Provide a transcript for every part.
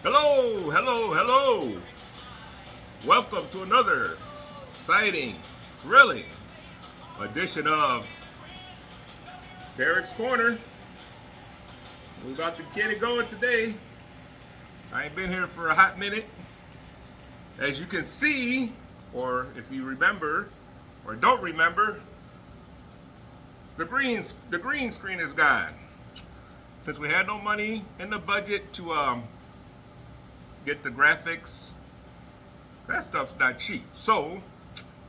Hello, hello, hello. Welcome to another exciting, thrilling edition of Derrick's Corner. We're about to get it going today. I ain't been here for a hot minute. As you can see, or if you remember, or don't remember, the green screen is gone. Since we had no money in the budget to get the graphics, that stuff's not cheap. So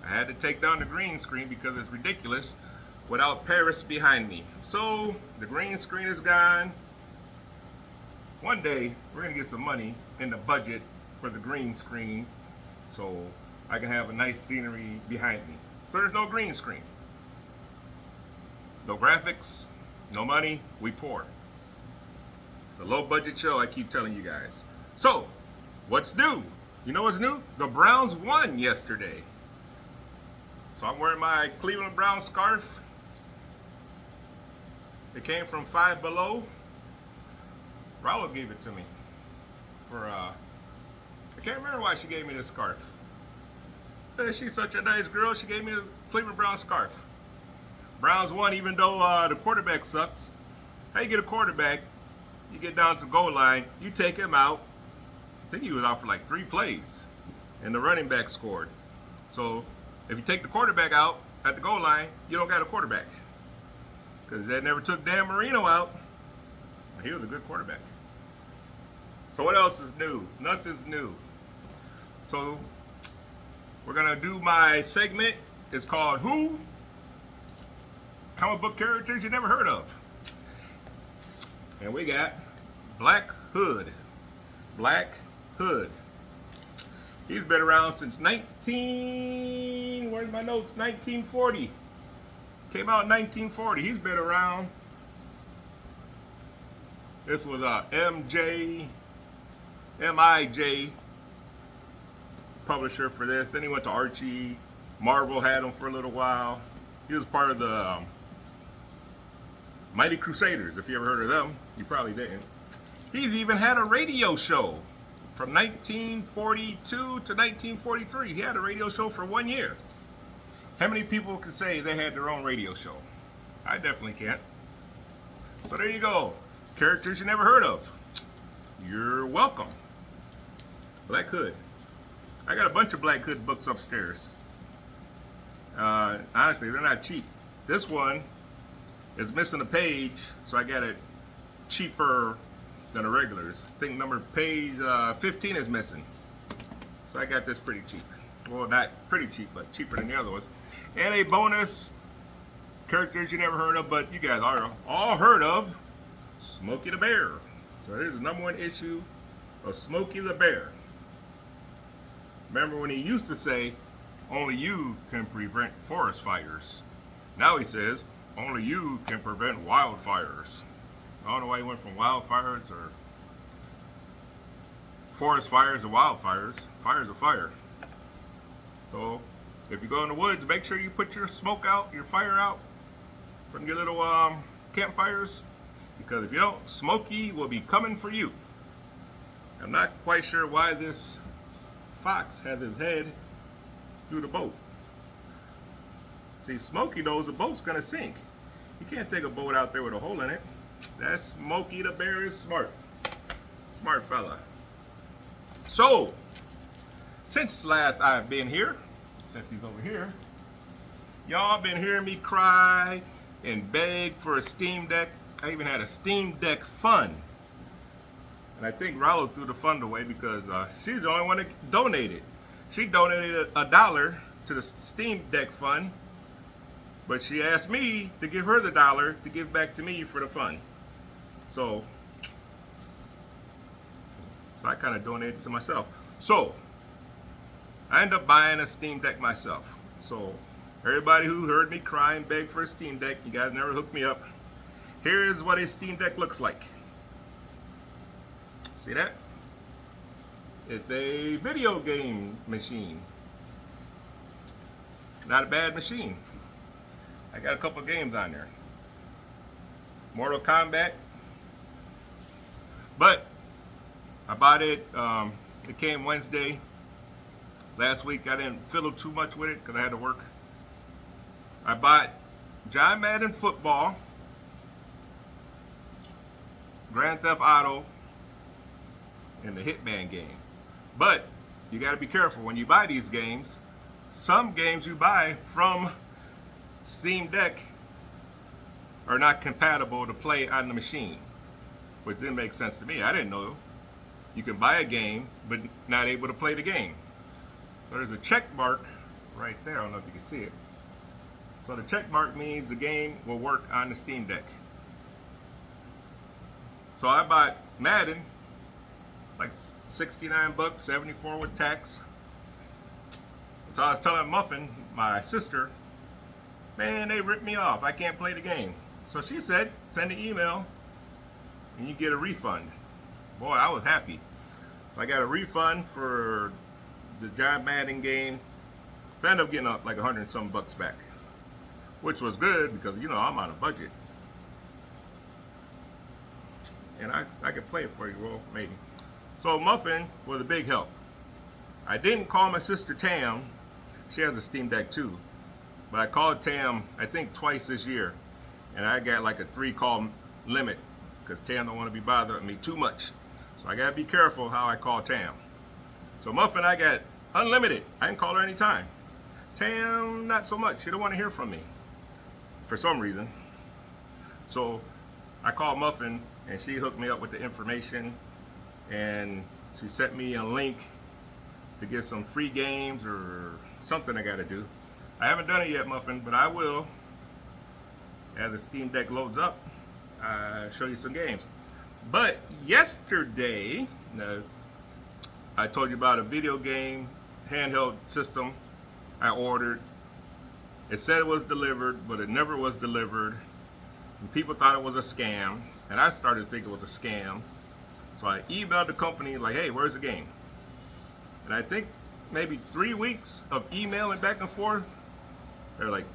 I had to take down the green screen because it's ridiculous without Paris behind me. So the green screen is gone. One day we're gonna get some money in the budget for the green screen so I can have a nice scenery behind me. So there's no green screen. No graphics, no money, we poor. It's a low budget show, I keep telling you guys. So, what's new? You know what's new? The Browns won yesterday. So I'm wearing my Cleveland Browns scarf. It came from Five Below. Rollo gave it to me for I can't remember why she gave me this scarf. She's such a nice girl. She gave me a Cleveland Browns scarf. Browns won even though the quarterback sucks. How you get a quarterback? You get down to the goal line, you take him out. I think he was out for like 3 plays, and the running back scored. So if you take the quarterback out at the goal line, you don't got a quarterback. Because they never took Dan Marino out. He was a good quarterback. So what else is new? Nothing's new. So we're gonna do my segment. It's called Who? Comic book characters you never heard of. And we got Black Hood. Black Hood. He's been around since where's my notes? 1940. Came out in 1940. He's been around. This was MIJ publisher for this. Then he went to Archie. Marvel had him for a little while. He was part of the Mighty Crusaders, if you ever heard of them. You probably didn't. He's even had a radio show from 1942 to 1943. He had a radio show for 1 year. How many people can say they had their own radio show? I definitely can't. So there you go. Characters you never heard of. You're welcome. Black Hood. I got a bunch of Black Hood books upstairs. Honestly, they're not cheap. This one is missing a page, so I got it cheaper than the regulars. I think page 15 is missing. So I got this pretty cheap. Well, not pretty cheap, but cheaper than the other ones. And a bonus, characters you never heard of, but you guys are all heard of, Smokey the Bear. So here's the #1 issue of Smokey the Bear. Remember when he used to say, only you can prevent forest fires. Now he says, only you can prevent wildfires. I don't know why he went from wildfires or forest fires to wildfires. Fire's a fire. So if you go in the woods, make sure you put your smoke out, your fire out from your little campfires. Because if you don't, Smokey will be coming for you. I'm not quite sure why this fox has his head through the boat. See, Smokey knows the boat's gonna sink. You can't take a boat out there with a hole in it. That's Smokey the Bear is smart. Smart fella. So, since last I've been here, set these over here, y'all been hearing me cry and beg for a Steam Deck. I even had a Steam Deck fund. And I think Rollo threw the fund away because she's the only one that donated. She donated $1 to the Steam Deck fund, but she asked me to give her the $1 to give back to me for the fund. So I kind of donated to myself. So I ended up buying a Steam Deck myself. So everybody who heard me cry and beg for a Steam Deck, you guys never hooked me up. Here's what a Steam Deck looks like. See that? It's a video game machine. Not a bad machine. I got a couple games on there. Mortal Kombat. But I bought it. It came Wednesday. Last week I didn't fiddle too much with it because I had to work. I bought John Madden Football, Grand Theft Auto, and the Hitman game. But you got to be careful when you buy these games. Some games you buy from Steam Deck are not compatible to play on the machine, which didn't make sense to me. I didn't know you can buy a game but not able to play the game. So there's a check mark right there. I don't know if you can see it. So the check mark means the game will work on the Steam Deck. So I bought Madden, like 69 bucks, 74 with tax. So I was telling Muffin, my sister, man, they ripped me off. I can't play the game. So she said, send an email and you get a refund. Boy, I was happy. So I got a refund for the John Madden game. So I ended up getting like 100 and some bucks back, which was good because, you know, I'm on a budget. And I could play it for you, well, maybe. So Muffin was a big help. I didn't call my sister Tam. She has a Steam Deck too. But I called Tam, I think twice this year. And I got like a 3-call limit because Tam don't want to be bothering me too much. So I got to be careful how I call Tam. So Muffin, I got unlimited. I can call her anytime. Tam, not so much. She don't want to hear from me for some reason. So I called Muffin and she hooked me up with the information and she sent me a link to get some free games or something I got to do. I haven't done it yet, Muffin, but I will. As the Steam Deck loads up, show you some games. But yesterday, I told you about a video game handheld system I ordered. It said it was delivered, but it never was delivered. And people thought it was a scam, and I started to think it was a scam. So I emailed the company like, hey, where's the game? And I think maybe 3 weeks of emailing back and forth, they're like,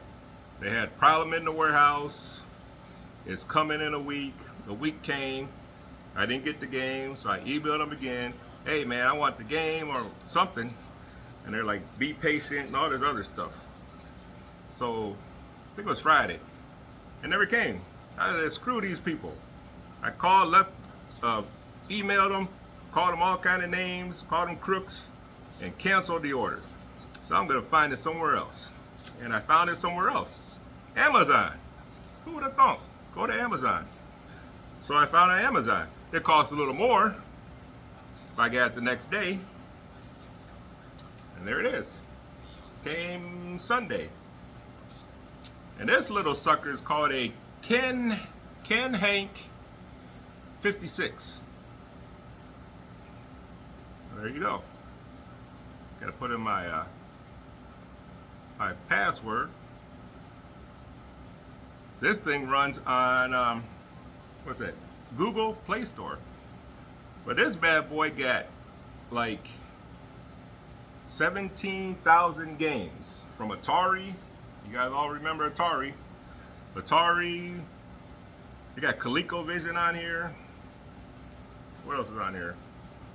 they had problem in the warehouse. It's coming in a week. The week came. I didn't get the game, so I emailed them again. Hey man, I want the game or something. And they're like, be patient and all this other stuff. So I think it was Friday. It never came. I said, screw these people. I called, left, emailed them, called them all kind of names, called them crooks, and canceled the order. So I'm gonna find it somewhere else. And I found it somewhere else. Amazon. Who would have thought? Go to Amazon. So I found it on Amazon. It costs a little more. I got it the next day. And there it is. Came Sunday. And this little sucker is called a Ken Hank 56. There you go. Gotta put in my my password. This thing runs on what's that? Google Play Store. But this bad boy got like 17,000 games from Atari. You guys all remember Atari? Atari. You got ColecoVision on here. What else is on here?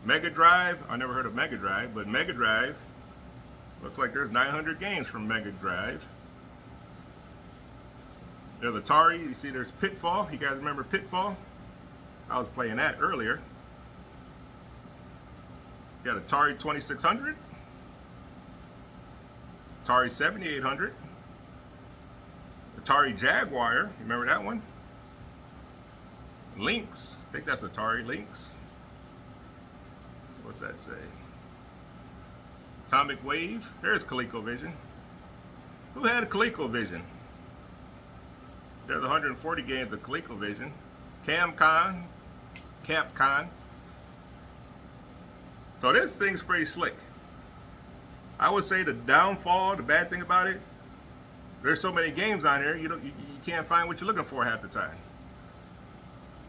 Mega Drive. I never heard of Mega Drive, but Mega Drive. Looks like there's 900 games from Mega Drive. There's Atari. You see there's Pitfall. You guys remember Pitfall? I was playing that earlier. You got Atari 2600. Atari 7800. Atari Jaguar. Remember that one? Lynx. I think that's Atari Lynx. What's that say? Atomic Wave. There's ColecoVision. Who had a ColecoVision? There's 140 games of ColecoVision. Capcom. So this thing's pretty slick. I would say the downfall, the bad thing about it, there's so many games on here, you can't find what you're looking for half the time.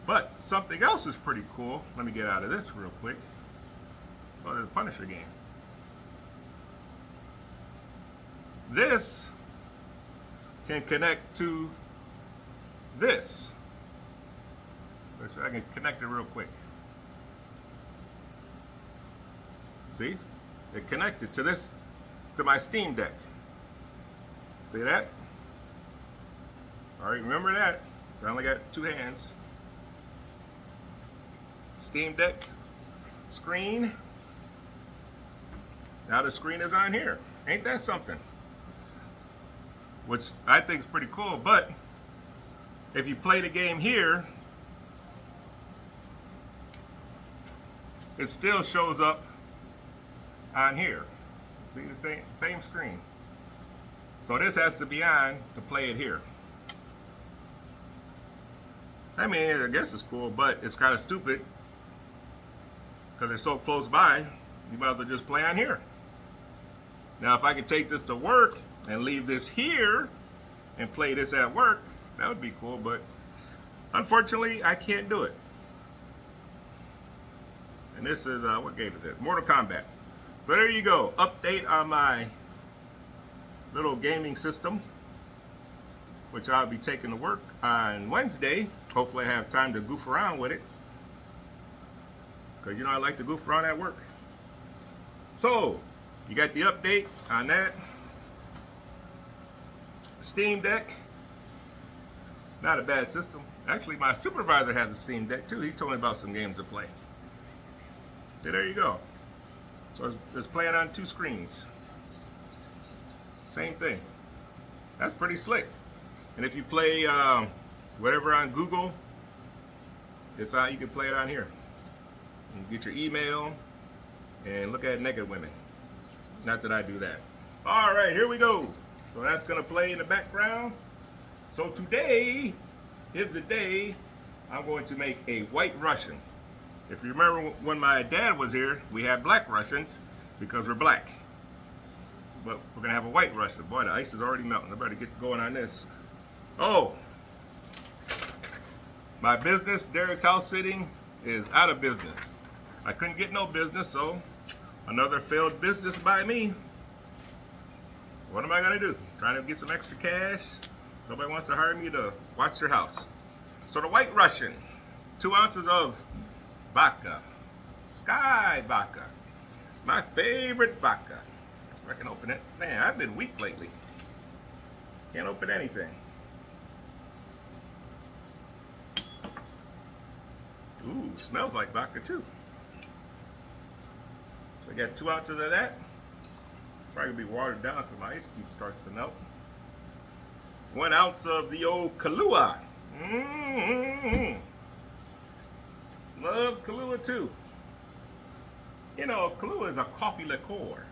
But something else is pretty cool. Let me get out of this real quick. Oh, there's a Punisher game. This can connect to this. I can connect it real quick. See? It connected to this, to my Steam Deck. See that? All right, remember that. I only got two hands. Steam Deck screen. Now the screen is on here. Ain't that something? Which I think is pretty cool, but if you play the game here, it still shows up on here. See the same screen. So this has to be on to play it here. I mean, I guess it's cool, but it's kind of stupid because they're so close by. You might as well just play on here. Now, if I could take this to work and leave this here and play this at work, that would be cool, but unfortunately, I can't do it. And this is, what game is it? Mortal Kombat. So there you go. Update on my little gaming system, which I'll be taking to work on Wednesday. Hopefully I have time to goof around with it, because you know I like to goof around at work. So you got the update on that. Steam Deck, not a bad system. Actually, my supervisor has a Steam Deck too. He told me about some games to play. So there you go. So it's playing on two screens. Same thing. That's pretty slick. And if you play whatever on Google, it's on. You can play it on here. You get your email and look at naked women. Not that I do that. All right, here we go. So that's gonna play in the background. So today is the day I'm going to make a white Russian. If you remember when my dad was here, we had black Russians because we're black. But we're gonna have a white Russian. Boy, the ice is already melting. I better get going on this. Oh, my business, Derrick's House Sitting, is out of business. I couldn't get no business, so another failed business by me. What am I gonna do? Trying to get some extra cash. Nobody wants to hire me to watch their house. So the white Russian, 2 ounces of vodka, Sky vodka, my favorite vodka. If I can open it. Man, I've been weak lately. Can't open anything. Ooh, smells like vodka too. So I got 2 ounces of that. Probably gonna be watered down because my ice cube starts to melt. 1 ounce of the old Kahlua. Love Kahlua too. You know, Kahlua is a coffee liqueur.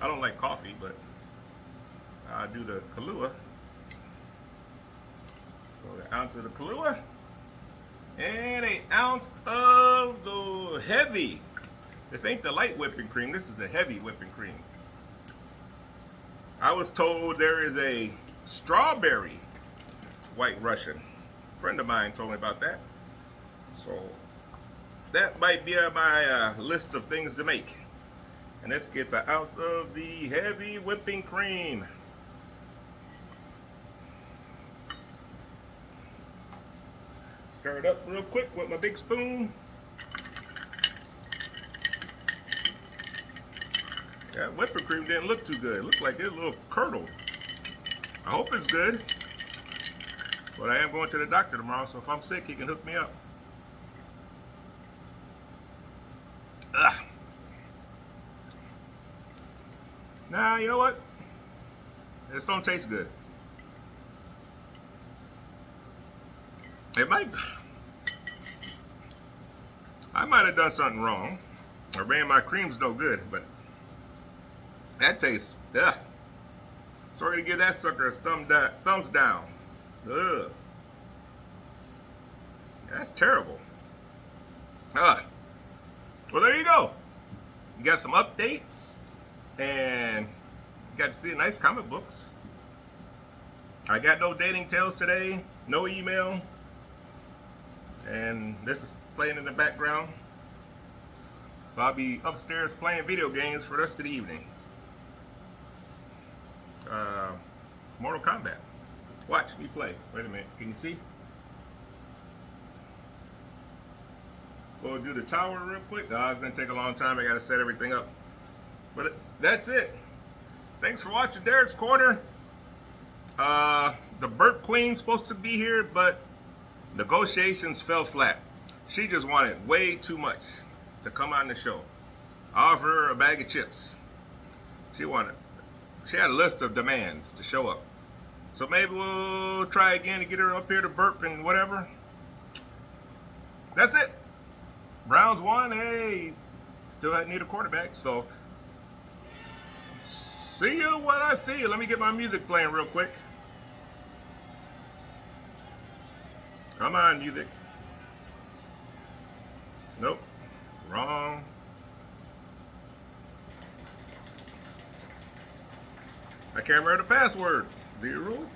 I don't like coffee, but I do the Kahlua. So an ounce of the Kahlua. And 1 ounce of the heavy. This ain't the light whipping cream. This is the heavy whipping cream. I was told there is a strawberry white Russian. A friend of mine told me about that. So that might be on my list of things to make. And let's get 1 ounce of the heavy whipping cream. Stir it up real quick with my big spoon. That whipping cream didn't look too good. It looked like it was a little curdled. I hope it's good. But I am going to the doctor tomorrow, so if I'm sick, he can hook me up. Ugh. Nah, you know what? This don't taste good. It might. I might have done something wrong, or maybe my cream's no good, but that tastes. Yeah. So we're gonna give that sucker a thumbs down. Ugh. That's terrible. Ugh. Well, there you go. You got some updates, and you got to see nice comic books. I got no dating tales today, no email, and this is playing in the background. So I'll be upstairs playing video games for the rest of the evening. Mortal Kombat. Watch me play. Wait a minute. Can you see? We'll do the tower real quick. No, it's gonna take a long time. I gotta set everything up. But that's it. Thanks for watching Derrick's Corner. The Burp Queen's supposed to be here, but negotiations fell flat. She just wanted way too much to come on the show. I offered her a bag of chips. She had a list of demands to show up. So maybe we'll try again to get her up here to burp and whatever. That's it. Browns won. Hey, still need a quarterback. So see you when I see you. Let me get my music playing real quick. Come on, music. Nope. Wrong. I can't remember the password. 0.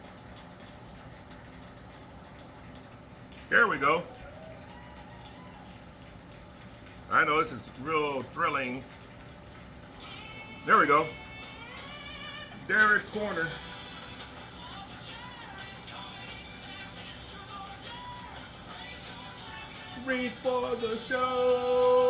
There we go. I know this is real thrilling. There we go. Derrick's Corner. Reach for the show.